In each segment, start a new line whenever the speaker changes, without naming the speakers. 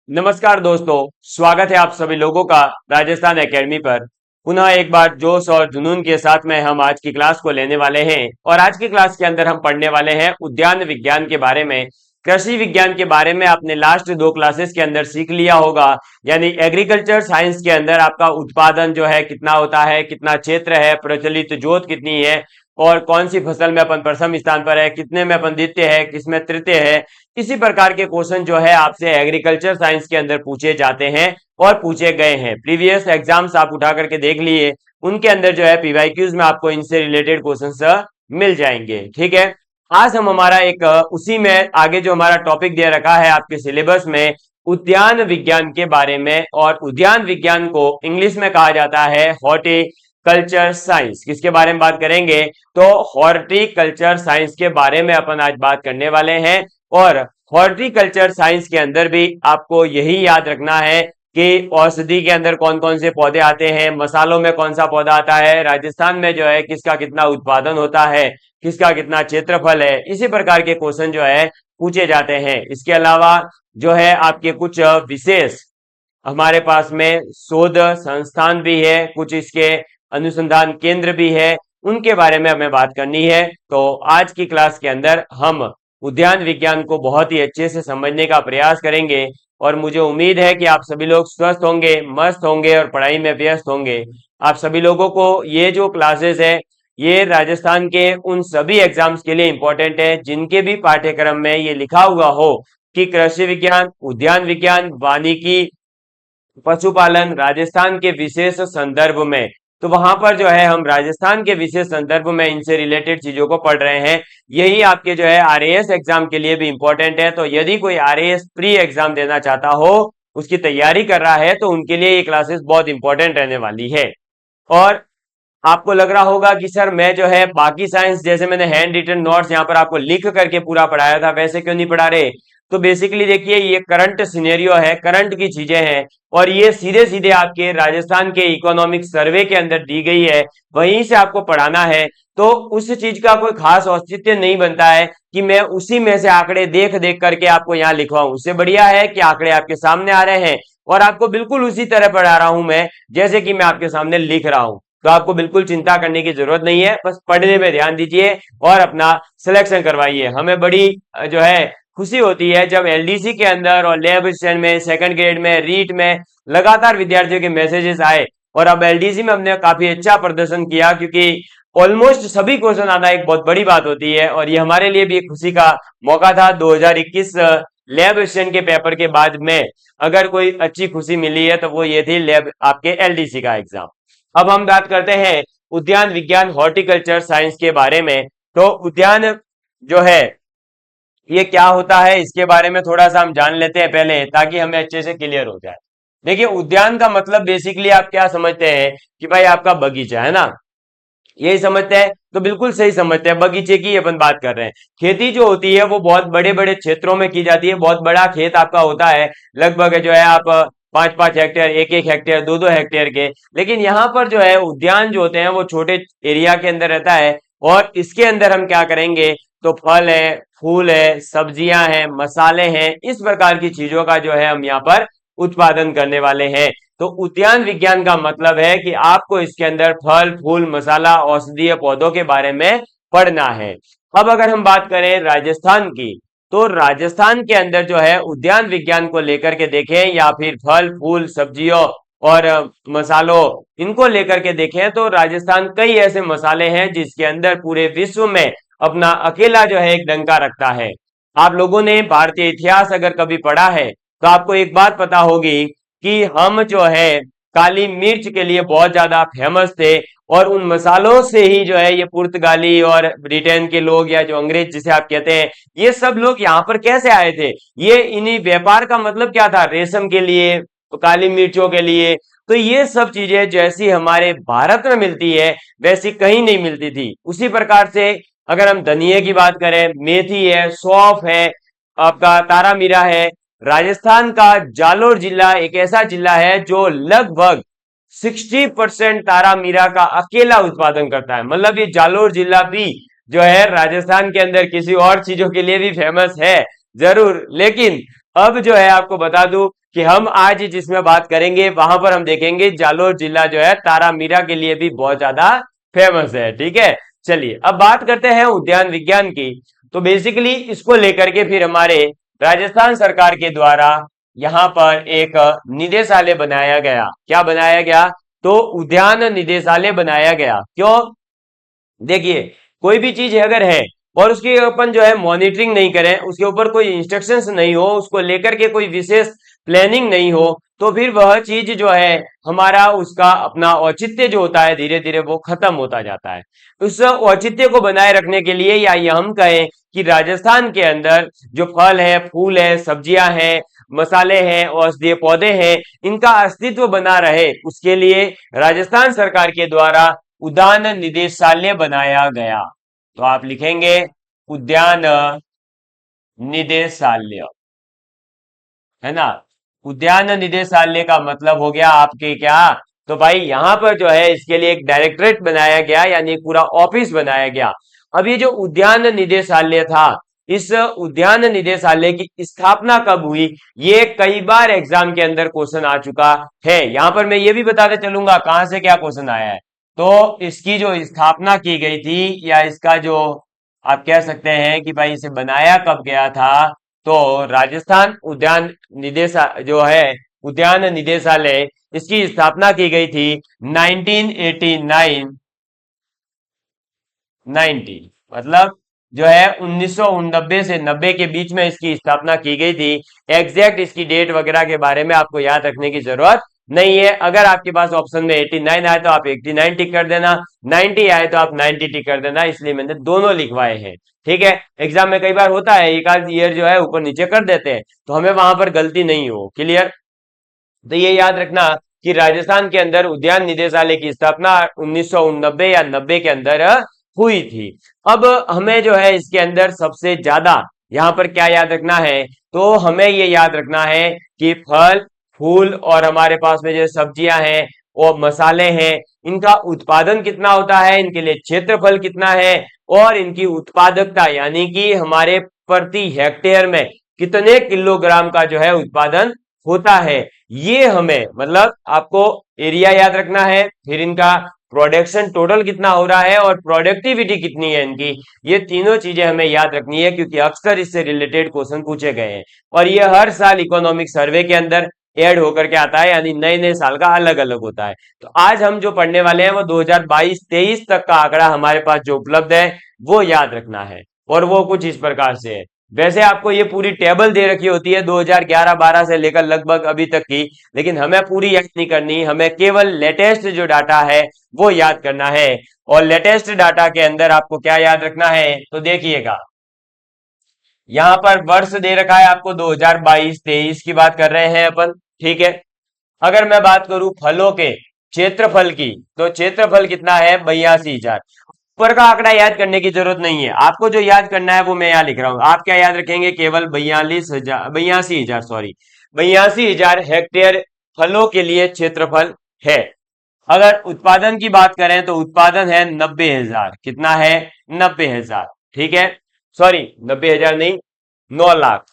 नमस्कार दोस्तों, स्वागत है आप सभी लोगों का राजस्थान एकेडमी पर। पुनः एक बार जोश और जुनून के साथ में हम आज की क्लास को लेने वाले हैं और आज की क्लास के अंदर हम पढ़ने वाले हैं उद्यान विज्ञान के बारे में। कृषि विज्ञान के बारे में आपने लास्ट दो क्लासेस के अंदर सीख लिया होगा, यानी एग्रीकल्चर साइंस के अंदर आपका उत्पादन जो है कितना होता है, कितना क्षेत्र है, प्रचलित जोत कितनी है और कौन सी फसल में अपन प्रथम स्थान पर है, कितने में अपन द्वितीय है, किसमें तृतीय है। इसी प्रकार के क्वेश्चन जो है आपसे एग्रीकल्चर साइंस के अंदर पूछे जाते हैं और पूछे गए हैं। प्रीवियस एग्जाम्स आप उठा करके देख लिए, उनके अंदर जो है पीवाईक्यूज में आपको इनसे रिलेटेड क्वेश्चंस मिल जाएंगे। ठीक है, आज हम हमारा एक उसी में आगे जो हमारा टॉपिक दे रखा है आपके सिलेबस में उद्यान विज्ञान के बारे में, और उद्यान विज्ञान को इंग्लिश में कहा जाता है हॉर्टिकल्चर साइंस। किसके बारे में बात करेंगे? तो हॉर्टिकल्चर साइंस के बारे में अपन आज बात करने वाले हैं। और हॉर्टिकल्चर साइंस के अंदर भी आपको यही याद रखना है कि औषधि के अंदर कौन कौन से पौधे आते हैं, मसालों में कौन सा पौधा आता है, राजस्थान में जो है किसका कितना उत्पादन होता है, किसका कितना क्षेत्रफल है। इसी प्रकार के क्वेश्चन जो है पूछे जाते हैं। इसके अलावा जो है आपके कुछ विशेष हमारे पास में शोध संस्थान भी है, कुछ इसके अनुसंधान केंद्र भी है, उनके बारे में हमें बात करनी है। तो आज की क्लास के अंदर हम उद्यान विज्ञान को बहुत ही अच्छे से समझने का प्रयास करेंगे और मुझे उम्मीद है कि आप सभी लोग स्वस्थ होंगे, मस्त होंगे और पढ़ाई में व्यस्त होंगे। आप सभी लोगों को ये जो क्लासेस है ये राजस्थान के उन सभी एग्जाम्स के लिए इंपॉर्टेंट है जिनके भी पाठ्यक्रम में ये लिखा हुआ हो कि कृषि विज्ञान, उद्यान विज्ञान, वानिकी, पशुपालन राजस्थान के विशेष संदर्भ में। तो वहां पर जो है हम राजस्थान के विशेष संदर्भ में इनसे रिलेटेड चीजों को पढ़ रहे हैं। यही आपके जो है आरएएस एग्जाम के लिए भी इंपॉर्टेंट है। तो यदि कोई आरएएस प्री एग्जाम देना चाहता हो, उसकी तैयारी कर रहा है, तो उनके लिए ये क्लासेस बहुत इंपॉर्टेंट रहने वाली है। और आपको लग रहा होगा कि सर मैं जो है बाकी साइंस जैसे मैंने हैंड रिटन नोट्स यहाँ पर आपको लिख करके पूरा पढ़ाया था, वैसे क्यों नहीं पढ़ा रहे? तो बेसिकली देखिए, ये करंट सिनेरियो है, करंट की चीजें हैं और ये सीधे सीधे आपके राजस्थान के इकोनॉमिक सर्वे के अंदर दी गई है, वहीं से आपको पढ़ाना है। तो उस चीज का कोई खास औचित्य नहीं बनता है कि मैं उसी में से आंकड़े देख देख करके आपको यहाँ लिखवाऊं। उससे बढ़िया है कि आंकड़े आपके सामने आ रहे हैं और आपको बिल्कुल उसी तरह पढ़ा रहा हूं मैं जैसे कि मैं आपके सामने लिख रहा हूं। तो आपको बिल्कुल चिंता करने की जरूरत नहीं है, बस पढ़ने में ध्यान दीजिए और अपना सिलेक्शन करवाइए। हमें बड़ी जो है खुशी होती है जब एलडीसी के अंदर और लैब असिस्टेंट में, सेकंड ग्रेड में, रीट में लगातार विद्यार्थियों के मैसेजेस आए। और अब एलडीसी में हमने काफी अच्छा प्रदर्शन किया, क्योंकि ऑलमोस्ट सभी क्वेश्चन आना एक बहुत बड़ी बात होती है और ये हमारे लिए भी एक खुशी का मौका था। 2021 लैब असिस्टेंट के पेपर के बाद में अगर कोई अच्छी खुशी मिली है तो वो ये थी लैब आपके एलडीसी का एग्जाम। अब हम बात करते हैं उद्यान विज्ञान हॉर्टिकल्चर साइंस के बारे में। तो उद्यान जो है ये क्या होता है, इसके बारे में थोड़ा सा हम जान लेते हैं पहले, ताकि हमें अच्छे से क्लियर हो जाए। देखिए, उद्यान का मतलब बेसिकली आप क्या समझते हैं कि भाई आपका बगीचा है ना, यही समझते हैं? तो बिल्कुल सही समझते हैं, बगीचे की अपन बात कर रहे हैं। खेती जो होती है वो बहुत बड़े बड़े क्षेत्रों में की जाती है। बहुत बड़ा खेत आपका होता है, लगभग जो है आप 5-5 हेक्टेयर, 1-1 हेक्टेयर, 2-2 हेक्टेयर के। लेकिन यहाँ पर जो है उद्यान जो होते हैं वो छोटे एरिया के अंदर रहता है और इसके अंदर हम क्या करेंगे, तो फल है, फूल है, सब्जियां हैं, मसाले हैं, इस प्रकार की चीजों का जो है हम यहाँ पर उत्पादन करने वाले हैं। तो उद्यान विज्ञान का मतलब है कि आपको इसके अंदर फल, फूल, मसाला, औषधीय पौधों के बारे में पढ़ना है। अब अगर हम बात करें राजस्थान की, तो राजस्थान के अंदर जो है उद्यान विज्ञान को लेकर के देखें या फिर फल, फूल, सब्जियों और मसालों इनको लेकर के देखें, तो राजस्थान कई ऐसे मसाले हैं जिसके अंदर पूरे विश्व में अपना अकेला जो है एक डंका रखता है। आप लोगों ने भारतीय इतिहास अगर कभी पढ़ा है तो आपको एक बात पता होगी कि हम जो है काली मिर्च के लिए बहुत ज्यादा फेमस थे और उन मसालों से ही जो है ये पुर्तगाली और ब्रिटेन के लोग या जो अंग्रेज जिसे आप कहते हैं, ये सब लोग यहाँ पर कैसे आए थे? ये इन्हीं व्यापार का मतलब क्या था? रेशम के लिए, तो काली मिर्चों के लिए। तो ये सब चीजें जैसी हमारे भारत में मिलती है वैसी कहीं नहीं मिलती थी। उसी प्रकार से अगर हम धनिये की बात करें, मेथी है, सौंफ है, आपका तारा मीरा है। राजस्थान का जालोर जिला एक ऐसा जिला है जो लगभग 60% तारा मीरा का अकेला उत्पादन करता है। मतलब ये जालोर जिला भी जो है राजस्थान के अंदर किसी और चीजों के लिए भी फेमस है जरूर, लेकिन अब जो है आपको बता दूं कि हम आज जिसमें बात करेंगे वहां पर हम देखेंगे जालोर जिला जो है तारामीरा के लिए भी बहुत ज्यादा फेमस है। ठीक है, चलिए अब बात करते हैं उद्यान विज्ञान की। तो बेसिकली इसको लेकर के फिर हमारे राजस्थान सरकार के द्वारा यहाँ पर एक निदेशालय बनाया गया। क्या बनाया गया? तो उद्यान निदेशालय बनाया गया। क्यों? देखिए, कोई भी चीज अगर है और उसकी अपन जो है मॉनिटरिंग नहीं करें, उसके ऊपर कोई इंस्ट्रक्शंस नहीं हो, उसको लेकर के कोई विशेष प्लानिंग नहीं हो, तो फिर वह चीज जो है हमारा उसका अपना औचित्य जो होता है धीरे धीरे वो खत्म होता जाता है। उस औचित्य को बनाए रखने के लिए या ये हम कहें कि राजस्थान के अंदर जो फल है, फूल है, सब्जियां हैं, मसाले हैं, औषधीय पौधे हैं, इनका अस्तित्व बना रहे, उसके लिए राजस्थान सरकार के द्वारा उद्यान निदेशालय बनाया गया। तो आप लिखेंगे उद्यान निदेशालय, है ना। उद्यान निदेशालय का मतलब हो गया आपके क्या? तो भाई यहां पर जो है इसके लिए एक डायरेक्टरेट बनाया गया, यानी एक पूरा ऑफिस बनाया गया। अब ये जो उद्यान निदेशालय था, इस उद्यान निदेशालय की स्थापना कब हुई, ये कई बार एग्जाम के अंदर क्वेश्चन आ चुका है। यहां पर मैं ये भी बताते चलूंगा कहां से क्या क्वेश्चन आया है। तो इसकी जो स्थापना की गई थी, या इसका जो आप कह सकते हैं कि भाई इसे बनाया कब गया था, तो राजस्थान उद्यान निदेशा जो है उद्यान निदेशालय, इसकी स्थापना की गई थी 1989 90, मतलब जो है 1989 से 90 के बीच में इसकी स्थापना की गई थी। एग्जैक्ट इसकी डेट वगैरह के बारे में आपको याद रखने की जरूरत नहीं है। अगर आपके पास ऑप्शन में 89 आए तो आप 89 टिक कर देना, 90 आए तो आप 90 टिक कर देना, इसलिए मैंने दोनों लिखवाए हैं। ठीक है, एग्जाम में कई बार होता है एक आध ईयर जो है ऊपर नीचे कर देते हैं, तो हमें वहां पर गलती नहीं हो। क्लियर? तो ये याद रखना कि राजस्थान के अंदर उद्यान निदेशालय की स्थापना 1989 या 90 के अंदर हुई थी। अब हमें जो है इसके अंदर सबसे ज्यादा यहाँ पर क्या याद रखना है, तो हमें ये याद रखना है कि फल फूल और हमारे पास में जो सब्जियां हैं और मसाले हैं, इनका उत्पादन कितना होता है, इनके लिए क्षेत्रफल कितना है, और इनकी उत्पादकता यानी कि हमारे प्रति हेक्टेयर में कितने किलोग्राम का जो है उत्पादन होता है, ये हमें मतलब आपको एरिया याद रखना है। फिर इनका प्रोडक्शन टोटल कितना हो रहा है और प्रोडक्टिविटी कितनी है इनकी, ये तीनों चीजें हमें याद रखनी है, क्योंकि अक्सर इससे रिलेटेड क्वेश्चन पूछे गए हैं और ये हर साल इकोनॉमिक सर्वे के अंदर ऐड होकर के आता है, यानी नए नए साल का अलग अलग होता है। तो आज हम जो पढ़ने वाले हैं वो 2022-23 तक का आंकड़ा हमारे पास जो उपलब्ध है वो याद रखना है, और वो कुछ इस प्रकार से है। वैसे आपको ये पूरी टेबल दे रखी होती है 2011-12 से लेकर लगभग अभी तक की, लेकिन हमें पूरी याद नहीं करनी, हमें केवल लेटेस्ट जो डाटा है वो याद करना है। और लेटेस्ट डाटा के अंदर आपको क्या याद रखना है, तो देखिएगा यहां पर वर्ष दे रखा है आपको 2022-23 की बात कर रहे हैं अपन। ठीक है, अगर मैं बात करूं फलों के क्षेत्रफल की, तो क्षेत्रफल कितना है 82,000। ऊपर का आंकड़ा याद करने की जरूरत नहीं है, आपको जो याद करना है वो मैं यहाँ लिख रहा हूं। आप क्या याद रखेंगे, केवल 82,000 सॉरी 82,000 हेक्टेयर फलों के लिए क्षेत्रफल है। अगर उत्पादन की बात करें तो उत्पादन है 90,000। कितना है? 90,000। ठीक है, सॉरी 90,000 नहीं, 9 लाख।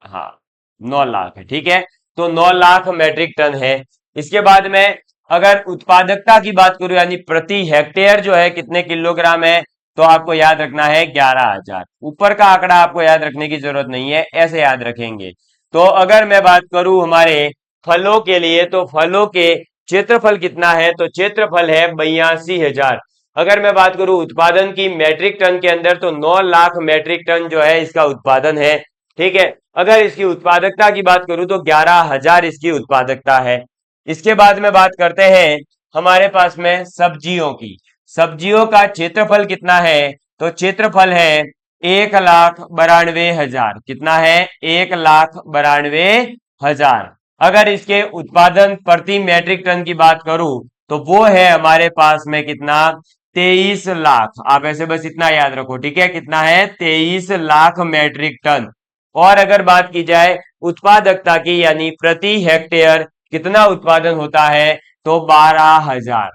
हाँ, 9 लाख है। ठीक है, तो 9 लाख मैट्रिक टन है। इसके बाद में अगर उत्पादकता की बात करूं, यानी प्रति हेक्टेयर जो है कितने किलोग्राम है, तो आपको याद रखना है 11,000। ऊपर का आंकड़ा आपको याद रखने की जरूरत नहीं है, ऐसे याद रखेंगे। तो अगर मैं बात करूं हमारे फलों के लिए, तो फलों के क्षेत्रफल कितना है, तो क्षेत्रफल है 82,000। अगर मैं बात करूं उत्पादन की मैट्रिक टन के अंदर, तो 9 लाख मैट्रिक टन जो है इसका उत्पादन है। ठीक है, अगर इसकी उत्पादकता की बात करूं तो 11,000 इसकी उत्पादकता है। इसके बाद में बात करते हैं हमारे पास में सब्जियों की। सब्जियों का क्षेत्रफल कितना है, तो क्षेत्रफल है 1,92,000। कितना है? 1,92,000। अगर इसके उत्पादन प्रति मैट्रिक टन की बात करूं तो वो है हमारे पास में कितना, 23 लाख। आप ऐसे बस इतना याद रखो। ठीक है, कितना है? 23 लाख मैट्रिक टन। और अगर बात की जाए उत्पादकता की, यानी प्रति हेक्टेयर कितना उत्पादन होता है, तो 12,000।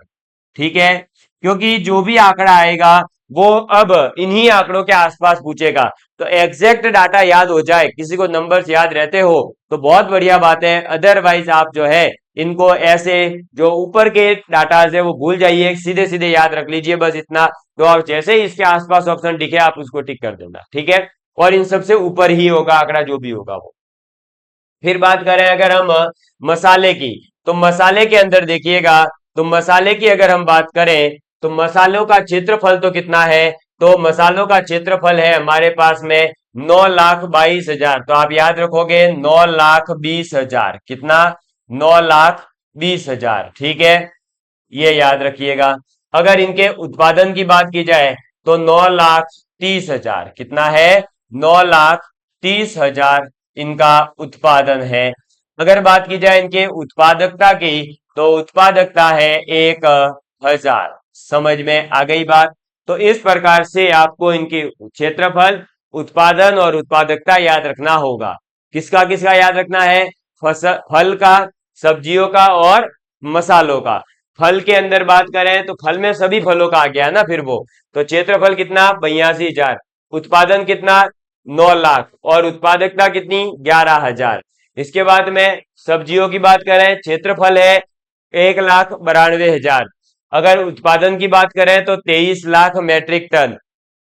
ठीक है, क्योंकि जो भी आंकड़ा आएगा वो अब इन्हीं आंकड़ों के आसपास पूछेगा। तो एग्जैक्ट डाटा याद हो जाए, किसी को नंबर्स याद रहते हो तो बहुत बढ़िया बात है, अदरवाइज आप जो है इनको ऐसे जो ऊपर के डाटाज है वो भूल जाइए, सीधे सीधे याद रख लीजिए बस इतना। तो आप जैसे ही इसके आसपास ऑप्शन दिखे आप उसको टिक कर देना, ठीक है। और इन सबसे ऊपर ही होगा आंकड़ा जो भी होगा वो। फिर बात करें अगर हम मसाले की, तो मसाले के अंदर देखिएगा, तो मसाले की अगर हम बात करें तो मसालों का क्षेत्रफल तो कितना है, तो मसालों का क्षेत्रफल है हमारे पास में 9,22,000। तो आप याद रखोगे 9,20,000, कितना, 9,20,000, ठीक है, ये याद रखिएगा। अगर इनके उत्पादन की बात की जाए तो 9,30,000, कितना है, 9,30,000 इनका उत्पादन है। अगर बात की जाए इनके उत्पादकता की, तो उत्पादकता है 1,000। समझ में आ गई बात। तो इस प्रकार से आपको इनके क्षेत्रफल, उत्पादन और उत्पादकता याद रखना होगा। किसका किसका याद रखना है, फसल, फल का, सब्जियों का और मसालों का। फल के अंदर बात करें तो फल में सभी फलों का आ गया ना फिर वो। तो क्षेत्रफल कितना, 82,000, उत्पादन कितना, 9,00,000 और उत्पादकता कितनी, 11,000। इसके बाद में सब्जियों की बात करें, क्षेत्रफल है 1,92,000, अगर उत्पादन की बात करें तो 23 लाख मेट्रिक टन,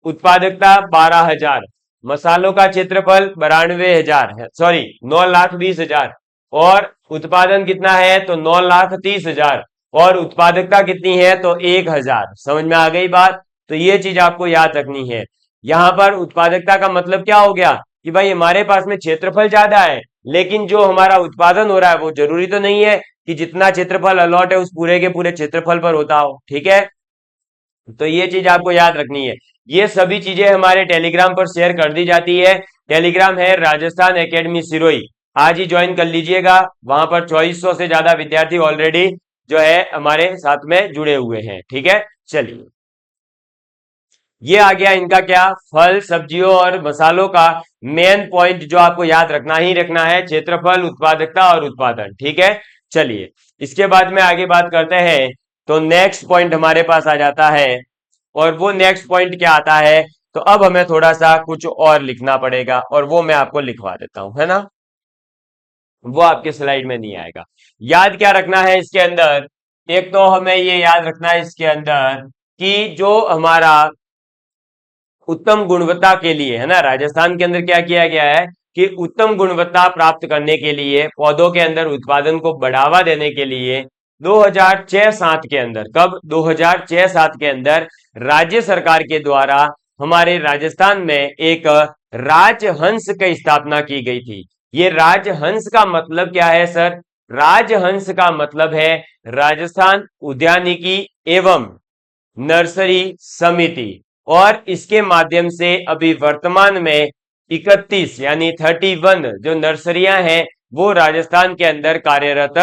उत्पादकता 12,000। मसालों का क्षेत्रफल 92,000 है, सॉरी 9,20,000, और उत्पादन कितना है तो 9,30,000, और उत्पादकता कितनी है तो 1,000। समझ में आ गई बात। तो ये चीज आपको याद रखनी है। यहां पर उत्पादकता का मतलब क्या हो गया कि भाई हमारे पास में क्षेत्रफल ज्यादा है, लेकिन जो हमारा उत्पादन हो रहा है वो जरूरी तो नहीं है कि जितना क्षेत्रफल अलॉट है उस पूरे के पूरे क्षेत्रफल पर होता हो, ठीक है। तो ये चीज आपको याद रखनी है। ये सभी चीजें हमारे टेलीग्राम पर शेयर कर दी जाती है। टेलीग्राम है राजस्थान एकेडमी सिरोही, आज ही ज्वाइन कर लीजिएगा। वहां पर 2400 से ज्यादा विद्यार्थी ऑलरेडी जो है हमारे साथ में जुड़े हुए हैं, ठीक है। चलिए, ये आ गया इनका क्या, फल सब्जियों और मसालों का मेन पॉइंट जो आपको याद रखना ही रखना है, क्षेत्रफल, उत्पादकता और उत्पादन, ठीक है। चलिए, इसके बाद में आगे बात करते हैं। तो नेक्स्ट पॉइंट हमारे पास आ जाता है, और वो नेक्स्ट पॉइंट क्या आता है, तो अब हमें थोड़ा सा कुछ और लिखना पड़ेगा, और वो मैं आपको लिखवा देता हूं, है ना। वो आपके स्लाइड में नहीं आएगा। याद क्या रखना है इसके अंदर, एक तो हमें ये याद रखना है इसके अंदर कि जो हमारा उत्तम गुणवत्ता के लिए, है ना, राजस्थान के अंदर क्या किया गया है कि उत्तम गुणवत्ता प्राप्त करने के लिए, पौधों के अंदर उत्पादन को बढ़ावा देने के लिए 2006-07 के अंदर, कब, 2006-07 के अंदर राज्य सरकार के द्वारा हमारे राजस्थान में एक राजहंस की स्थापना की गई थी। ये राजहंस का मतलब क्या है सर, राजहंस का मतलब है राजस्थान उद्यानिकी एवं नर्सरी समिति। और इसके माध्यम से अभी वर्तमान में 31 यानी 31 जो नर्सरियां हैं वो राजस्थान के अंदर कार्यरत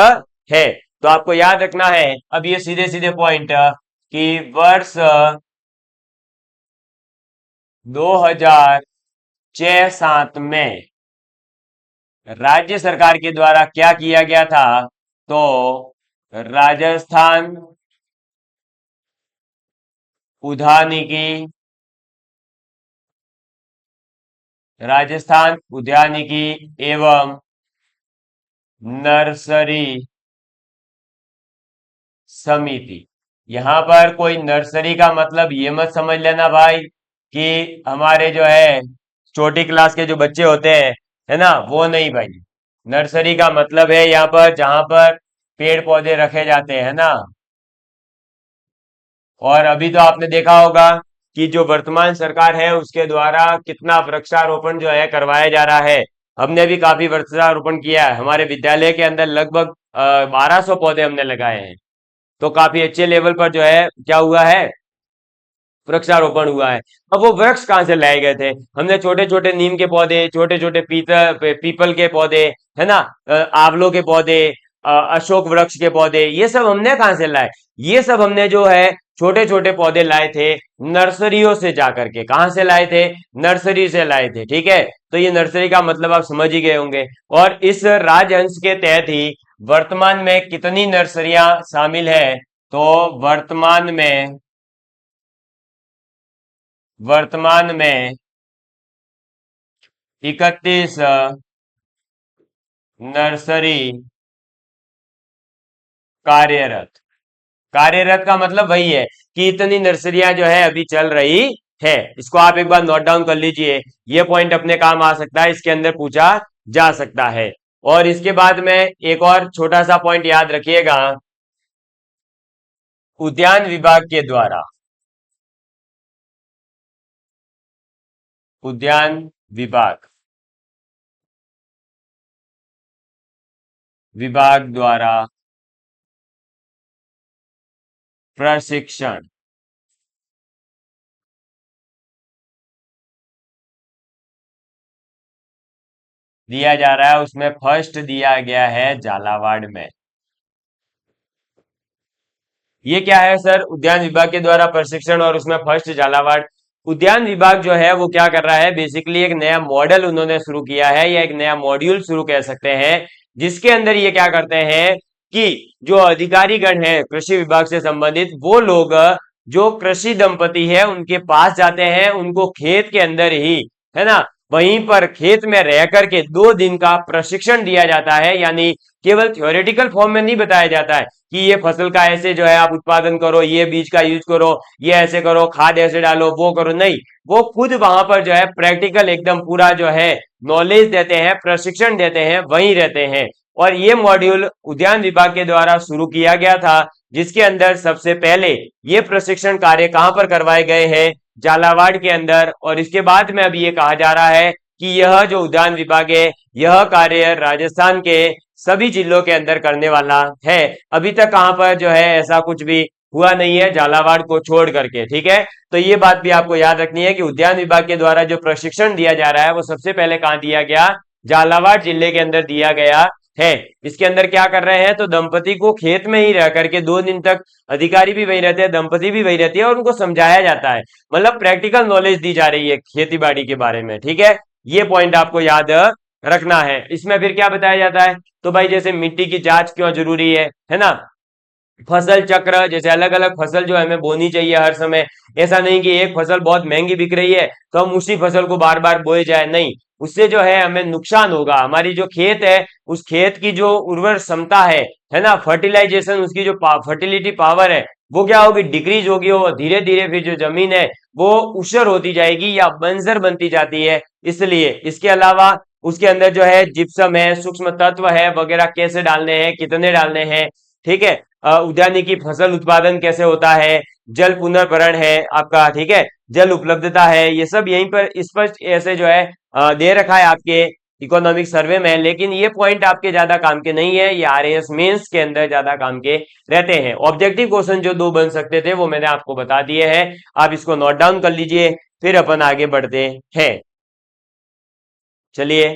है। तो आपको याद रखना है, अब ये सीधे सीधे पॉइंट कि वर्ष 2006-07 में राज्य सरकार के द्वारा क्या किया गया था, तो राजस्थान उद्यानिकी, राजस्थान उद्यानिकी एवं नर्सरी समिति। यहां पर कोई नर्सरी का मतलब ये मत समझ लेना भाई कि हमारे जो है छोटी क्लास के जो बच्चे होते हैं, है ना, वो नहीं भाई। नर्सरी का मतलब है यहाँ पर जहां पर पेड़ पौधे रखे जाते हैं ना। और अभी तो आपने देखा होगा कि जो वर्तमान सरकार है उसके द्वारा कितना वृक्षारोपण जो है करवाया जा रहा है। हमने भी काफी वृक्षारोपण किया है, हमारे विद्यालय के अंदर लगभग 1,200 पौधे हमने लगाए हैं। तो काफी अच्छे लेवल पर जो है क्या हुआ है, वृक्षारोपण हुआ है। अब वो वृक्ष कहाँ से लाए गए थे, हमने छोटे छोटे नीम के पौधे, छोटे छोटे पीपल के पौधे, है ना, आंवलों के पौधे, अशोक वृक्ष के पौधे, ये सब हमने कहाँ से लाए, ये सब हमने जो है छोटे छोटे पौधे लाए थे नर्सरियों से जाकर के। कहां से लाए थे, नर्सरी से लाए थे, ठीक है। तो ये नर्सरी का मतलब आप समझ ही गए होंगे। और इस राजहंस के तहत ही वर्तमान में कितनी नर्सरियां शामिल है, तो वर्तमान में वर्तमान में 31 नर्सरी कार्यरत। कार्यरत का मतलब वही है कि इतनी नर्सरियां जो है अभी चल रही है। इसको आप एक बार नोट डाउन कर लीजिए, ये पॉइंट अपने काम आ सकता है, इसके अंदर पूछा जा सकता है। और इसके बाद में एक और छोटा सा पॉइंट याद रखिएगा, उद्यान विभाग के द्वारा, उद्यान विभाग विभाग द्वारा प्रशिक्षण दिया जा रहा है, उसमें फर्स्ट दिया गया है झालावाड़ में। ये क्या है सर? उद्यान विभाग के द्वारा प्रशिक्षण और उसमें फर्स्ट झालावाड़। उद्यान विभाग जो है वो क्या कर रहा है, बेसिकली एक नया मॉडल उन्होंने शुरू किया है या एक नया मॉड्यूल शुरू कह सकते हैं, जिसके अंदर ये क्या करते हैं कि जो अधिकारीगण है कृषि विभाग से संबंधित, वो लोग जो कृषि दंपति है उनके पास जाते हैं, उनको खेत के अंदर ही, है ना, वहीं पर खेत में रह करके 2 दिन का प्रशिक्षण दिया जाता है। यानी केवल थ्योरेटिकल फॉर्म में नहीं बताया जाता है कि ये फसल का ऐसे जो है आप उत्पादन करो, ये बीज का यूज करो, ये ऐसे करो, खाद ऐसे डालो, वो करो, नहीं, वो खुद वहां पर जो है प्रैक्टिकल एकदम पूरा जो है नॉलेज देते हैं, प्रशिक्षण देते हैं, वहीं रहते हैं। और ये मॉड्यूल उद्यान विभाग के द्वारा शुरू किया गया था, जिसके अंदर सबसे पहले ये प्रशिक्षण कार्य कहां पर करवाए गए हैं? झालावाड़ के अंदर। और इसके बाद में अभी ये कहा जा रहा है कि यह जो उद्यान विभाग है, यह कार्य राजस्थान के सभी जिलों के अंदर करने वाला है। अभी तक कहां पर जो है ऐसा कुछ भी हुआ नहीं है, झालावाड़ को छोड़ करके, ठीक है। तो ये बात भी आपको याद रखनी है कि उद्यान विभाग के द्वारा जो प्रशिक्षण दिया जा रहा है वो सबसे पहले कहां दिया गया? झालावाड़ जिले के अंदर दिया गया है। इसके अंदर क्या कर रहे हैं, तो दंपति को खेत में ही रह करके 2 दिन तक, अधिकारी भी वही रहते हैं, दंपति भी वही रहती है, और उनको समझाया जाता है, मतलब प्रैक्टिकल नॉलेज दी जा रही है खेती बाड़ी के बारे में, ठीक है। ये पॉइंट आपको याद रखना है। इसमें फिर क्या बताया जाता है, तो भाई जैसे मिट्टी की जांच क्यों जरूरी है ना, फसल चक्र, जैसे अलग अलग फसल जो हमें बोनी चाहिए हर समय। ऐसा नहीं कि एक फसल बहुत महंगी बिक रही है तो हम उसी फसल को बार बार बोए जाए, नहीं, उससे जो है हमें नुकसान होगा। हमारी जो खेत है, उस खेत की जो उर्वर क्षमता है ना, फर्टिलाइजेशन, उसकी जो फर्टिलिटी पावर है, वो क्या होगी? डिक्रीज होगी। और धीरे धीरे फिर जो जमीन है वो ऊसर होती जाएगी या बंजर बनती जाती है। इसलिए इसके अलावा उसके अंदर जो है जिप्सम है, सूक्ष्म तत्व है वगैरह, कैसे डालने हैं, कितने डालने हैं, ठीक है। उद्यानिकी फसल उत्पादन कैसे होता है, जल पुनर्भरण है आपका, ठीक है, जल उपलब्धता है, ये सब यहीं पर स्पष्ट ऐसे जो है दे रखा है आपके इकोनॉमिक सर्वे में। लेकिन ये पॉइंट आपके ज्यादा काम के नहीं है, ये आरएएस मेंस के अंदर ज्यादा काम के रहते हैं। ऑब्जेक्टिव क्वेश्चन जो 2 बन सकते थे वो मैंने आपको बता दिए हैं, आप इसको नोट डाउन कर लीजिए, फिर अपन आगे बढ़ते हैं। चलिए,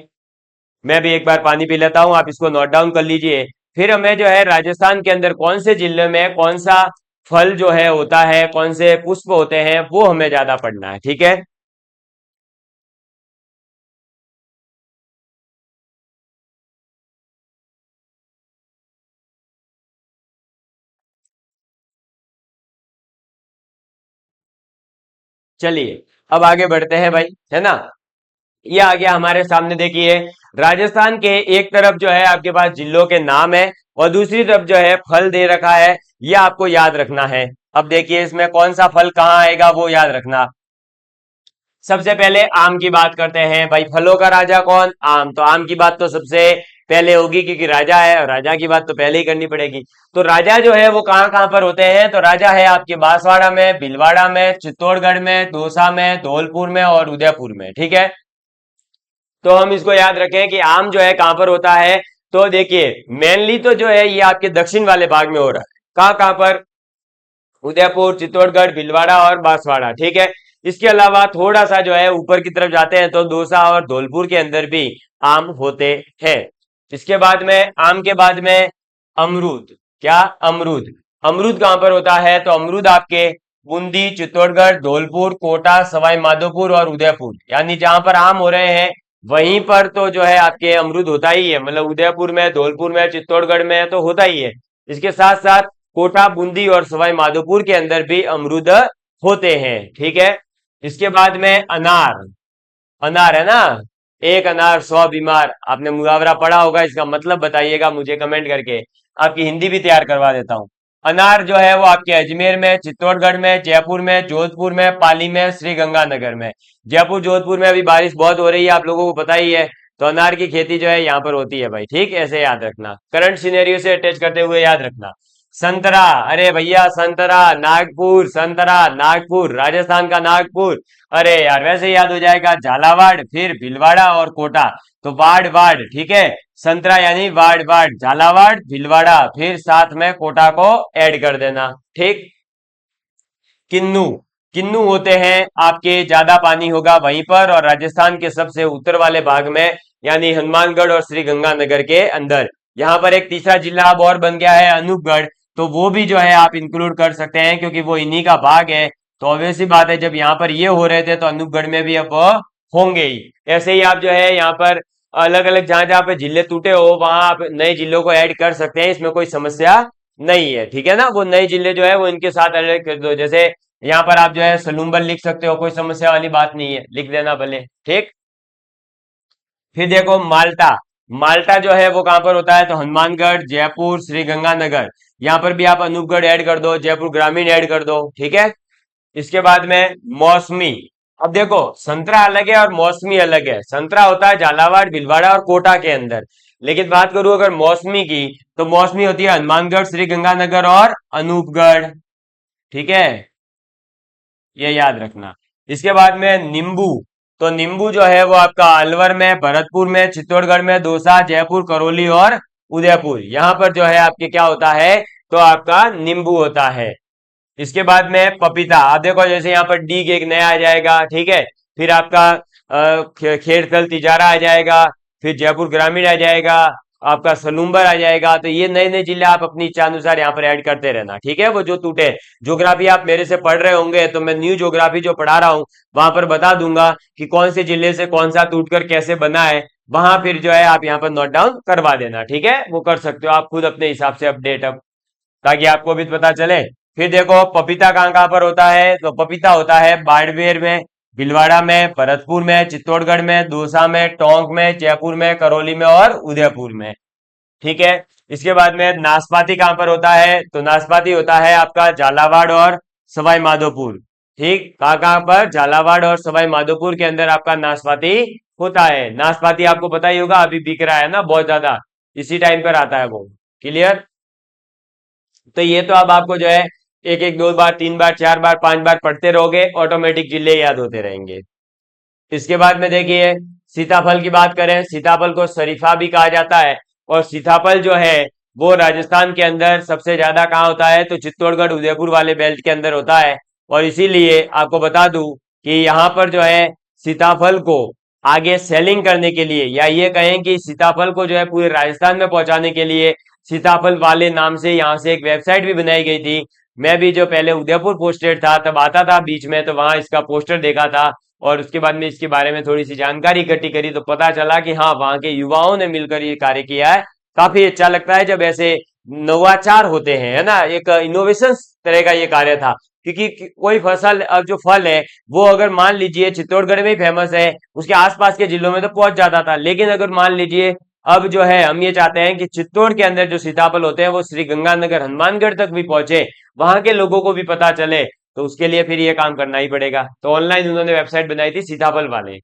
मैं भी एक बार पानी पी लेता हूं, आप इसको नोट डाउन कर लीजिए। फिर हमें जो है राजस्थान के अंदर कौन से जिले में कौन सा फल जो है होता है, कौन से पुष्प होते हैं, वो हमें ज्यादा पढ़ना है, ठीक है। चलिए, अब आगे बढ़ते हैं भाई, है ना। ये आ गया हमारे सामने, देखिए, राजस्थान के एक तरफ जो है आपके पास जिलों के नाम है और दूसरी तरफ जो है फल दे रखा है, ये आपको याद रखना है। अब देखिए इसमें कौन सा फल कहाँ आएगा वो याद रखना। सबसे पहले आम की बात करते हैं भाई, फलों का राजा कौन? आम। तो आम की बात तो सबसे पहले होगी क्योंकि राजा है, और राजा की बात तो पहले ही करनी पड़ेगी। तो राजा जो है वो कहाँ कहाँ पर होते हैं, तो राजा है आपके बांसवाड़ा में, भीलवाड़ा में, चित्तौड़गढ़ में, दौसा में, धौलपुर में और उदयपुर में, ठीक है। तो हम इसको याद रखें कि आम जो है कहां पर होता है, तो देखिए मेनली तो जो है ये आपके दक्षिण वाले भाग में हो रहा है। कहां कहां पर? उदयपुर, चित्तौड़गढ़, भीलवाड़ा और बांसवाड़ा, ठीक है। इसके अलावा थोड़ा सा जो है ऊपर की तरफ जाते हैं तो दौसा और धौलपुर के अंदर भी आम होते हैं। इसके बाद में, आम के बाद में अमरूद। क्या? अमरूद। अमरूद कहां पर होता है, तो अमरूद आपके बूंदी, चित्तौड़गढ़, धौलपुर, कोटा, सवाई माधोपुर और उदयपुर, यानी जहां पर आम हो रहे हैं वहीं पर तो जो है आपके अमरूद होता ही है। मतलब उदयपुर में, धौलपुर में, चित्तौड़गढ़ में तो होता ही है। इसके साथ साथ कोटा, बूंदी और सवाई माधोपुर के अंदर भी अमरूद होते हैं, ठीक है। इसके बाद में अनार। अनार है ना, एक अनार 100 बीमार। आपने मुहावरा पढ़ा होगा, इसका मतलब बताइएगा मुझे कमेंट करके, आपकी हिंदी भी तैयार करवा देता हूँ। अनार जो है वो आपके अजमेर में, चित्तौड़गढ़ में, जयपुर में, जोधपुर में, पाली में, श्री गंगानगर में। जयपुर जोधपुर में अभी बारिश बहुत हो रही है, आप लोगों को पता ही है। तो अनार की खेती जो है यहाँ पर होती है भाई, ठीक, ऐसे याद रखना, करंट सिनेरियो से अटैच करते हुए याद रखना। संतरा, अरे भैया संतरा नागपुर, संतरा नागपुर, राजस्थान का नागपुर। अरे यार वैसे ही याद हो जाएगा, झालावाड़, फिर भीलवाड़ा और कोटा। तो वाड़ वाड़, ठीक है, संतरा यानी वाड़ वाड़, झालावाड़, भीलवाड़ा, फिर साथ में कोटा को ऐड कर देना, ठीक। किन्नू। किन्नू होते हैं आपके, ज्यादा पानी होगा वहीं पर, और राजस्थान के सबसे उत्तर वाले भाग में, यानी हनुमानगढ़ और श्री गंगानगर के अंदर। यहाँ पर एक तीसरा जिला अब और बन गया है, अनूपगढ़। तो वो भी जो है आप इंक्लूड कर सकते हैं, क्योंकि वो इन्हीं का भाग है। तो ऑब्वियस सी बात है, जब यहाँ पर ये हो रहे थे तो अनूपगढ़ में भी अब होंगे ही। ऐसे ही आप जो है यहाँ पर अलग अलग जहां जहां पे जिले टूटे हो वहां आप नए जिलों को ऐड कर सकते हैं, इसमें कोई समस्या नहीं है, ठीक है ना। वो नए जिले जो है वो इनके साथ अलग कर दो, जैसे यहाँ पर आप जो है सलूम्बल लिख सकते हो, कोई समस्या वाली बात नहीं है, लिख देना भले, ठीक। फिर देखो माल्टा। माल्टा जो है वो कहां पर होता है, तो हनुमानगढ़, जयपुर, श्री गंगानगर। यहाँ पर भी आप अनूपगढ़ ऐड कर दो, जयपुर ग्रामीण ऐड कर दो, ठीक है। इसके बाद में मौसमी। अब देखो संतरा अलग है और मौसमी अलग है। संतरा होता है झालावाड़, भीलवाड़ा और कोटा के अंदर। लेकिन बात करूं अगर मौसमी की, तो मौसमी होती है हनुमानगढ़, श्री गंगानगर और अनूपगढ़, ठीक है, ये याद रखना। इसके बाद में नींबू। तो नींबू जो है वो आपका अलवर में, भरतपुर में, चित्तौड़गढ़ में, दौसा, जयपुर, करौली और उदयपुर। यहां पर जो है आपके क्या होता है, तो आपका नींबू होता है। इसके बाद में पपीता। आप देखो जैसे यहाँ पर डी एक नया आ जाएगा, ठीक है। फिर आपका खेड़थल तिजारा आ जाएगा, फिर जयपुर ग्रामीण आ जाएगा, आपका सलूम्बर आ जाएगा। तो ये नए नए जिले आप अपनी इच्छा अनुसार यहाँ पर ऐड करते रहना, ठीक है। वो जो टूटे, ज्योग्राफी आप मेरे से पढ़ रहे होंगे तो मैं न्यू ज्योग्राफी जो पढ़ा रहा हूँ वहां पर बता दूंगा कि कौन से जिले से कौन सा टूटकर कैसे बना है। वहां फिर जो है आप यहाँ पर नोट डाउन करवा देना, ठीक है। वो कर सकते हो आप खुद अपने हिसाब से अपडेट, अब ताकि आपको भी पता चले। फिर देखो पपीता कहाँ कहाँ पर होता है, तो पपीता होता है बाड़मेर में, भीलवाड़ा में, भरतपुर में, चित्तौड़गढ़ में, दौसा में, टोंक में, जयपुर में, करौली में और उदयपुर में, ठीक है। इसके बाद में नाशपाती कहाँ पर होता है, तो नाशपाती होता है आपका झालावाड़ और सवाई माधोपुर, ठीक। कहाँ कहाँ पर, झालावाड़ और सवाई माधोपुर के अंदर आपका नाशपाती होता है। नाशपाती आपको पता ही होगा अभी बिक रहा है ना बहुत ज्यादा, इसी टाइम पर आता है वो, क्लियर। तो ये तो अब आपको जो है एक एक दो बार, तीन बार, चार बार, पांच बार पढ़ते रहोगे, ऑटोमेटिक जिले याद होते रहेंगे। इसके बाद में देखिए सीताफल की बात करें, सीताफल को शरीफा भी कहा जाता है। और सीताफल जो है वो राजस्थान के अंदर सबसे ज्यादा कहाँ होता है, तो चित्तौड़गढ़ उदयपुर वाले बेल्ट के अंदर होता है। और इसीलिए आपको बता दूं कि यहाँ पर जो है सीताफल को आगे सेलिंग करने के लिए, या ये कहें कि सीताफल को जो है पूरे राजस्थान में पहुंचाने के लिए, सीताफल वाले नाम से यहाँ से एक वेबसाइट भी बनाई गई थी। मैं भी जो पहले उदयपुर पोस्टेड था तब आता था बीच में, तो वहां इसका पोस्टर देखा था। और उसके बाद में इसके बारे में थोड़ी सी जानकारी इकट्ठी करी, तो पता चला कि हाँ वहां के युवाओं ने मिलकर ये कार्य किया है। काफी अच्छा लगता है जब ऐसे नवाचार होते हैं, है ना, एक इनोवेशन तरह का ये कार्य था। क्योंकि कोई फसल, अब जो फल है वो अगर मान लीजिए चित्तौड़गढ़ में ही फेमस है, उसके आसपास के जिलों में तो पहुंच जाता था। लेकिन अगर मान लीजिए अब जो है हम ये चाहते हैं कि चित्तौड़ के अंदर जो सीताफल होते हैं वो श्री गंगानगर, हनुमानगढ़ तक भी पहुंचे, वहां के लोगों को भी पता चले। तो उसके लिए फिर ये काम करना ही पड़ेगा। तो ऑनलाइन उन्होंने वेबसाइट बनाई थी सीताफल वाले।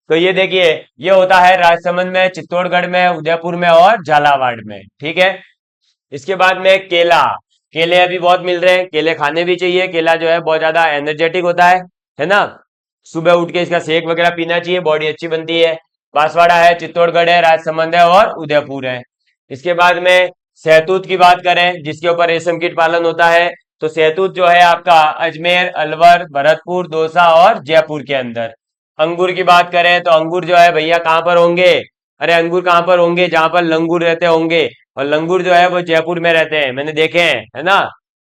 तो ये देखिए, ये होता है राजसमंद में, चित्तौड़गढ़ में, उदयपुर में और झालावाड़ में, ठीक है। इसके बाद में केला। केले अभी बहुत मिल रहे हैं, केले खाने भी चाहिए। केला जो है बहुत ज्यादा एनर्जेटिक होता है ना। सुबह उठ के इसका शेक वगैरह पीना चाहिए, बॉडी अच्छी बनती है। बांसवाड़ा है, चित्तौड़गढ़ है, राजसमंद है और उदयपुर है। इसके बाद में सहतूत की बात करें, जिसके ऊपर रेशम कीट पालन होता है, तो सहतूत जो है आपका अजमेर, अलवर, भरतपुर, दौसा और जयपुर के अंदर। अंगूर की बात करें तो अंगूर जो है भैया कहाँ पर होंगे, अरे अंगूर कहाँ पर होंगे, जहां पर लंगूर रहते होंगे। और लंगूर जो है वो जयपुर में रहते हैं, मैंने देखे हैं, है ना।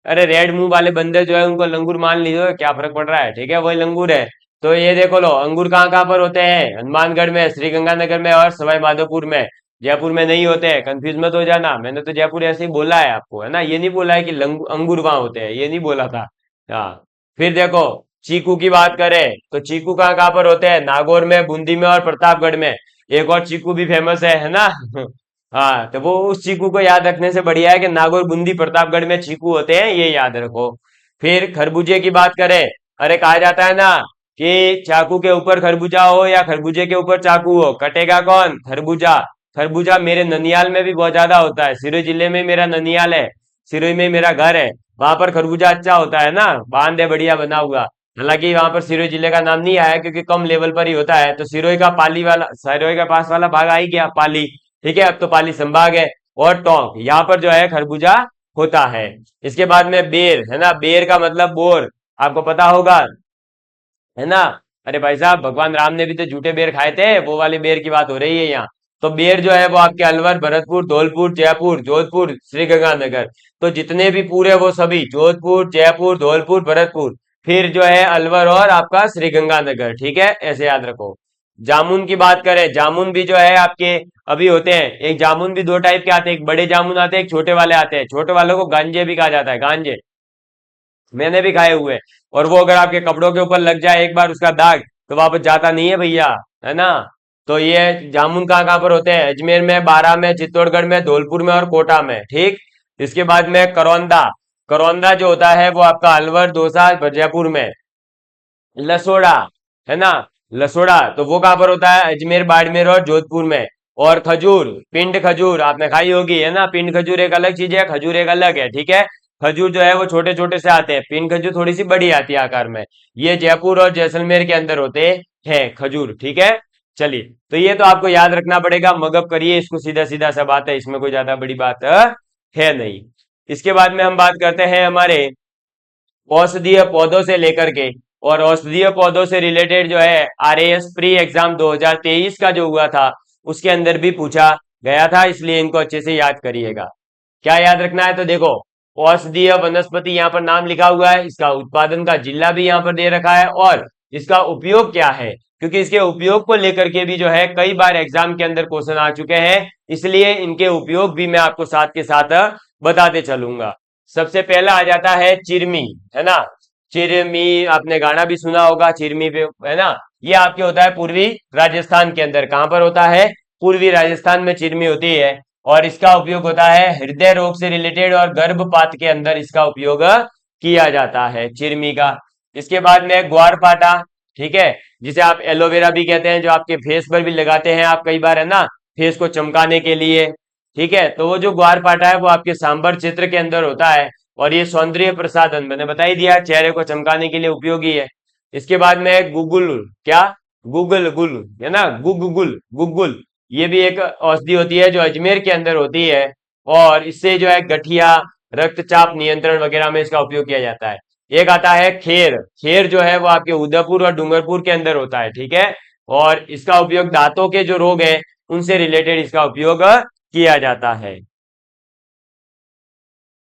अरे रेड मुंह वाले बंदे जो है उनको लंगूर मान लीजिए, क्या फर्क पड़ रहा है, ठीक है, वही लंगूर है। तो ये देखो लो, अंगूर कहाँ कहाँ पर होते हैं, हनुमानगढ़ में, श्री गंगानगर में और सवाई माधोपुर में। जयपुर में नहीं होते हैं, कंफ्यूज मत हो जाना। मैंने तो जयपुर ऐसे ही बोला है आपको, है ना, ये नहीं बोला है कि अंगूर वहां होते हैं, ये नहीं बोला था। हाँ। फिर देखो चीकू की बात करें तो चीकू कहाँ कहाँ पर होते हैं? नागौर में, बूंदी में और प्रतापगढ़ में। एक और चीकू भी फेमस है ना? हाँ, तो वो उस चीकू को याद रखने से बढ़िया है कि नागौर, बूंदी, प्रतापगढ़ में चीकू होते हैं, ये याद रखो। फिर खरबूजे की बात करें, अरे कहा जाता है ना कि चाकू के ऊपर खरबूजा हो या खरबूजे के ऊपर चाकू हो, कटेगा कौन? खरबूजा। खरबूजा मेरे ननियाल में भी बहुत ज्यादा होता है, सिरोही जिले में मेरा ननियाल है, सिरोही में मेरा घर है। वहां पर खरबूजा अच्छा होता है ना, बांध है बढ़िया बना हुआ। हालांकि वहां पर सिरोही जिले का नाम नहीं आया क्योंकि कम लेवल पर ही होता है, तो सिरोही का पाली वाला, सिरोही का पास वाला भाग आ ही गया, पाली। ठीक है, अब तो पाली संभाग है। और टोंक, यहाँ पर जो है खरबूजा होता है। इसके बाद में बेर है ना, बेर का मतलब बोर, आपको पता होगा, है ना? अरे भाई साहब, भगवान राम ने भी तो झूठे बेर खाए थे, वो वाली बेर की बात हो रही है यहाँ। तो बेर जो है वो आपके अलवर, भरतपुर, धौलपुर, जयपुर, जोधपुर, श्री गंगानगर, तो जितने भी पूरे वो सभी, जोधपुर, जयपुर, धौलपुर, भरतपुर, फिर जो है अलवर और आपका श्री गंगानगर। ठीक है, ऐसे याद रखो। जामुन की बात करें, जामुन भी जो है आपके अभी होते हैं। एक जामुन भी दो टाइप के आते हैं, एक बड़े जामुन आते हैं, एक छोटे वाले आते हैं। छोटे वालों को गांजे भी कहा जाता है, गांजे, मैंने भी खाए हुए हैं। और वो अगर आपके कपड़ों के ऊपर लग जाए एक बार उसका दाग, तो वापस जाता नहीं है भैया, है ना? तो ये जामुन कहाँ कहाँ पर होते हैं? अजमेर में, बारां में, चित्तौड़गढ़ में, धौलपुर में और कोटा में। ठीक। इसके बाद में करौंदा, करौंदा जो होता है वो आपका अलवर, दौसा, जयपुर में। लसोड़ा, है ना, लसोड़ा तो वो कहाँ पर होता है? अजमेर, बाड़मेर और जोधपुर में। और खजूर, पिंड खजूर आपने खाई होगी, है ना? पिंड खजूर एक अलग चीज है, खजूर एक अलग है। ठीक है, खजूर जो है वो छोटे छोटे से आते हैं, पिंड खजूर थोड़ी सी बड़ी आती है आकार में। ये जयपुर और जैसलमेर के अंदर होते हैं खजूर। ठीक है, चलिए, तो ये तो आपको याद रखना पड़ेगा, मगअप करिए इसको, सीधा सीधा सा बात है, इसमें कोई ज्यादा बड़ी बात है नहीं। इसके बाद में हम बात करते हैं हमारे औषधीय पौधों से लेकर के, और औषधीय पौधों से रिलेटेड जो है आरएएस प्री एग्जाम 2023 का जो हुआ था उसके अंदर भी पूछा गया था, इसलिए इनको अच्छे से याद करिएगा। क्या याद रखना है? तो देखो, औषधीय वनस्पति यहाँ पर नाम लिखा हुआ है, इसका उत्पादन का जिला भी यहाँ पर दे रखा है, और इसका उपयोग क्या है, क्योंकि इसके उपयोग को लेकर के भी जो है कई बार एग्जाम के अंदर क्वेश्चन आ चुके हैं, इसलिए इनके उपयोग भी मैं आपको साथ के साथ बताते चलूंगा। सबसे पहला आ जाता है चिरमी, है ना? चिरमी आपने गाना भी सुना होगा चिरमी पे, है ना? ये आपके होता है पूर्वी राजस्थान के अंदर। कहां पर होता है? पूर्वी राजस्थान में चिरमी होती है, और इसका उपयोग होता है हृदय रोग से रिलेटेड, और गर्भपात के अंदर इसका उपयोग किया जाता है चिरमी का। इसके बाद में ग्वारपाठा, ठीक है, जिसे आप एलोवेरा भी कहते हैं, जो आपके फेस पर भी लगाते हैं आप कई बार, है ना, फेस को चमकाने के लिए। ठीक है, तो वो जो ग्वारपाठा है वो आपके सांबर क्षेत्र के अंदर होता है, और ये सौंदर्य प्रसाधन मैंने बता ही दिया, चेहरे को चमकाने के लिए उपयोगी है। इसके बाद में गुगुल, क्या? गूगल गुल, है ना, गुगुल, गुगुल, ये भी एक औषधि होती है जो अजमेर के अंदर होती है, और इससे जो है गठिया, रक्तचाप नियंत्रण वगैरह में इसका उपयोग किया जाता है। एक आता है खेर, खेर जो है वो आपके उदयपुर और डूंगरपुर के अंदर होता है। ठीक है, और इसका उपयोग दांतों के जो रोग है उनसे रिलेटेड इसका उपयोग किया जाता है।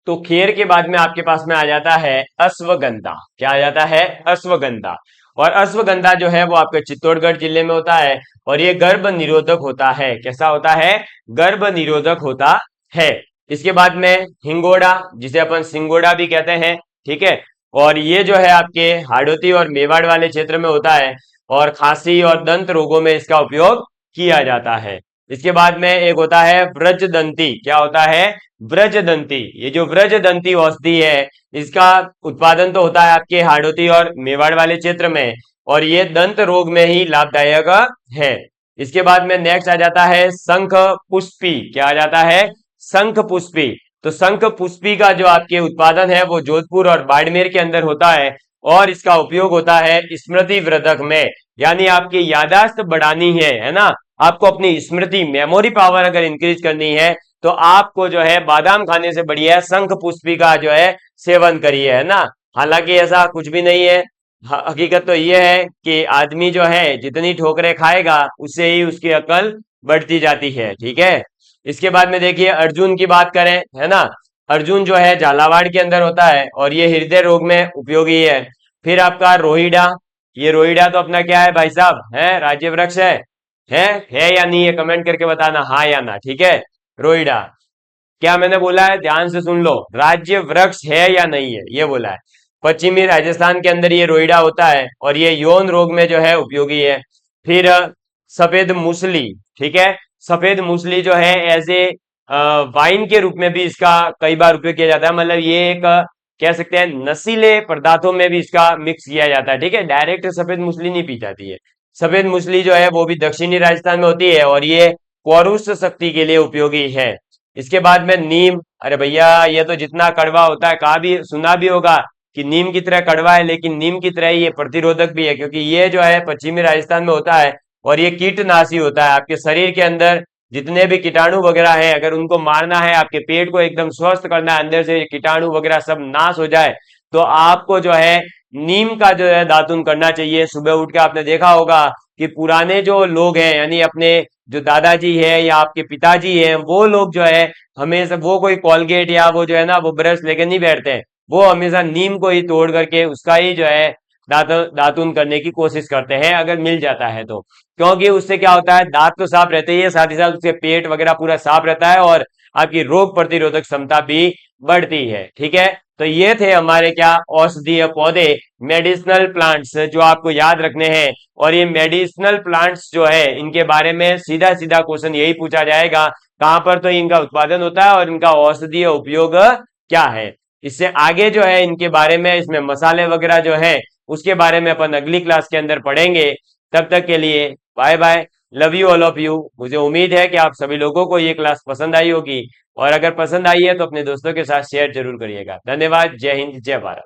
तो खेर के बाद में आपके पास में आ जाता है अश्वगंधा। क्या आ जाता है? अश्वगंधा। और अश्वगंधा जो है वो आपके चित्तौड़गढ़ जिले में होता है, और ये गर्भ निरोधक होता है। कैसा होता है? गर्भ निरोधक होता है। इसके बाद में हिंगोड़ा, जिसे अपन सिंगोड़ा भी कहते हैं। ठीक है, और ये जो है आपके हाड़ोती और मेवाड़ वाले क्षेत्र में होता है, और खांसी और दंत रोगों में इसका उपयोग किया जाता है। इसके बाद में एक होता है ब्रजदंती। क्या होता है? ब्रजदंती। ये जो ब्रजदंती औषधि है, इसका उत्पादन तो होता है आपके हाड़ोती और मेवाड़ वाले क्षेत्र में, और ये दंत रोग में ही लाभदायक है। इसके बाद में नेक्स्ट आ जाता है शंख पुष्पी। क्या आ जाता है? शंख पुष्पी। तो शंख पुष्पी का जो आपके उत्पादन है वो जोधपुर और बाड़मेर के अंदर होता है, और इसका उपयोग होता है स्मृति वर्धक में, यानी आपकी यादाश्त बढ़ानी है ना, आपको अपनी स्मृति, मेमोरी पावर अगर इंक्रीज करनी है, तो आपको जो है बादाम खाने से बढ़िया शंख पुष्पी का जो है सेवन करिए, है ना। हालांकि ऐसा कुछ भी नहीं है, हकीकत तो यह है कि आदमी जो है जितनी ठोकरें खाएगा उससे ही उसकी अकल बढ़ती जाती है। ठीक है, इसके बाद में देखिए अर्जुन की बात करें, है ना, अर्जुन जो है झालावाड़ के अंदर होता है, और ये हृदय रोग में उपयोगी है। फिर आपका रोहिड़ा, ये रोहिड़ा तो अपना क्या है भाई साहब? है राज्य वृक्ष है या नहीं है? कमेंट करके बताना हाँ या ना। ठीक है, रोहिड़ा, क्या मैंने बोला है? ध्यान से सुन लो, राज्य वृक्ष है या नहीं है, ये बोला है। पश्चिमी राजस्थान के अंदर ये रोइडा होता है और ये यौन रोग में जो है उपयोगी है। फिर सफेद मूसली, ठीक है, सफेद मूसली जो है एज ए वाइन के रूप में भी इसका कई बार उपयोग किया जाता है। मतलब ये एक कह सकते हैं नशीले पदार्थों में भी इसका मिक्स किया जाता है, ठीक है। डायरेक्ट सफेद मूसली नहीं पी जाती है। सफेद मूसली जो है वो भी दक्षिणी राजस्थान में होती है और ये पौरुष शक्ति के लिए उपयोगी है। इसके बाद में नीम, अरे भैया ये तो जितना कड़वा होता है, कहा भी सुना भी होगा कि नीम की तरह कड़वा है, लेकिन नीम की तरह ही ये प्रतिरोधक भी है, क्योंकि ये जो है पश्चिमी राजस्थान में होता है और ये कीटनाशी होता है। आपके शरीर के अंदर जितने भी कीटाणु वगैरह है, अगर उनको मारना है, आपके पेट को एकदम स्वस्थ करना है, अंदर से कीटाणु वगैरह सब नाश हो जाए, तो आपको जो है नीम का जो है दातुन करना चाहिए। सुबह उठ के आपने देखा होगा कि पुराने जो लोग हैं, यानी अपने जो दादाजी है या आपके पिताजी हैं, वो लोग जो है हमेशा वो कोई कॉलगेट या वो जो है ना वो ब्रश लेके नहीं बैठते हैं, वो हमेशा नीम को ही तोड़ करके उसका ही जो है दातुन करने की कोशिश करते हैं, अगर मिल जाता है तो। क्योंकि उससे क्या होता है, दांत तो साफ रहते ही है, साथ ही साथ उसके पेट वगैरह पूरा साफ रहता है और आपकी रोग प्रतिरोधक क्षमता भी बढ़ती है, ठीक है। तो ये थे हमारे क्या औषधीय पौधे, मेडिसिनल प्लांट्स जो आपको याद रखने हैं। और ये मेडिसिनल प्लांट्स जो है इनके बारे में सीधा सीधा क्वेश्चन यही पूछा जाएगा, कहां पर तो इनका उत्पादन होता है और इनका औषधीय उपयोग क्या है। इससे आगे जो है इनके बारे में, इसमें मसाले वगैरह जो है उसके बारे में अपन अगली क्लास के अंदर पढ़ेंगे। तब तक के लिए bye bye, love you all of you. मुझे उम्मीद है कि आप सभी लोगों को ये क्लास पसंद आई होगी और अगर पसंद आई है तो अपने दोस्तों के साथ शेयर जरूर करिएगा। धन्यवाद। जय हिंद, जय भारत।